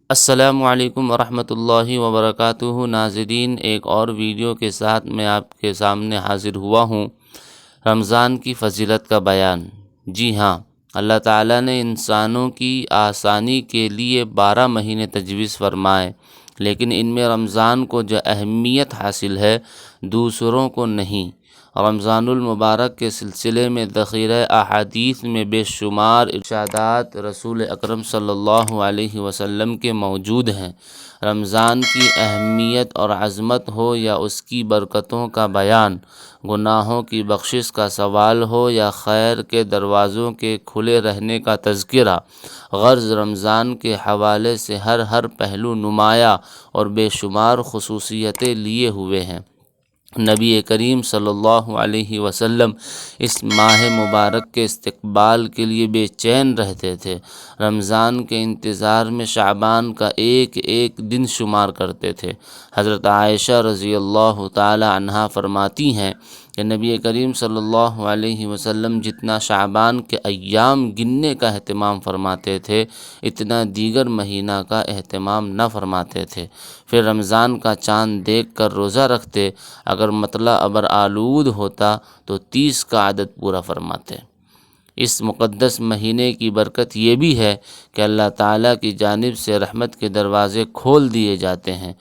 السلام علیکم ورحمۃ اللہ وبرکاتہ۔ ناظرین، ایک اور ویڈیو کے ساتھ میں آپ کے سامنے حاضر ہوا ہوں۔ رمضان کی فضیلت کا بیان۔ جی ہاں، اللہ تعالیٰ نے انسانوں کی آسانی کے لیے 12 مہینے تجویز فرمائے، لیکن ان میں رمضان کو جو اہمیت حاصل ہے دوسروں کو نہیں۔ رمضان المبارک کے سلسلے میں ذخیرہ احادیث میں بے شمار ارشادات رسول اکرم صلی اللہ علیہ وسلم کے موجود ہیں۔ رمضان کی اہمیت اور عظمت ہو یا اس کی برکتوں کا بیان، گناہوں کی بخشش کا سوال ہو یا خیر کے دروازوں کے کھلے رہنے کا تذکرہ، غرض رمضان کے حوالے سے ہر پہلو نمایاں اور بے شمار خصوصیتیں لیے ہوئے ہیں۔ نبی کریم صلی اللہ علیہ وسلم اس ماہ مبارک کے استقبال کے لیے بے چین رہتے تھے۔ رمضان کے انتظار میں شعبان کا ایک ایک دن شمار کرتے تھے۔ حضرت عائشہ رضی اللہ تعالی عنہا فرماتی ہیں کہ نبی کریم صلی اللہ علیہ وسلم جتنا شعبان کے ایام گننے کا اہتمام فرماتے تھے، اتنا دیگر مہینہ کا اہتمام نہ فرماتے تھے۔ پھر رمضان کا چاند دیکھ کر روزہ رکھتے، اگر مطلع ابر آلود ہوتا تو 30 کا عدد پورا فرماتے۔ اس مقدس مہینے کی برکت یہ بھی ہے کہ اللہ تعالیٰ کی جانب سے رحمت کے دروازے کھول دیے جاتے ہیں،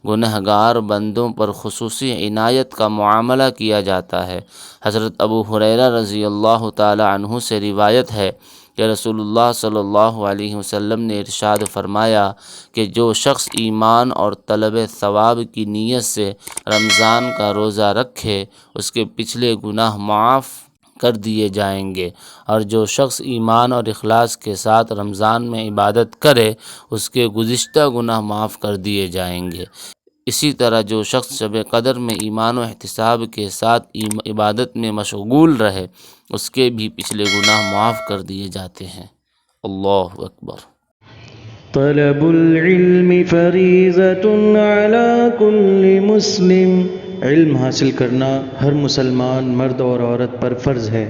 گنہگار بندوں پر خصوصی عنایت کا معاملہ کیا جاتا ہے۔ حضرت ابو ہریرہ رضی اللہ تعالی عنہ سے روایت ہے کہ رسول اللہ صلی اللہ علیہ وسلم نے ارشاد فرمایا کہ جو شخص ایمان اور طلب ثواب کی نیت سے رمضان کا روزہ رکھے، اس کے پچھلے گناہ معاف کر دیے جائیں گے، اور جو شخص ایمان اور اخلاص کے ساتھ رمضان میں عبادت کرے، اس کے گزشتہ گناہ معاف کر دیے جائیں گے۔ اسی طرح جو شخص شب قدر میں ایمان و احتساب کے ساتھ عبادت میں مشغول رہے، اس کے بھی پچھلے گناہ معاف کر دیے جاتے ہیں۔ اللہ اکبر۔ طلب العلم فریضۃ علی کل مسلم، علم حاصل کرنا ہر مسلمان مرد اور عورت پر فرض ہے۔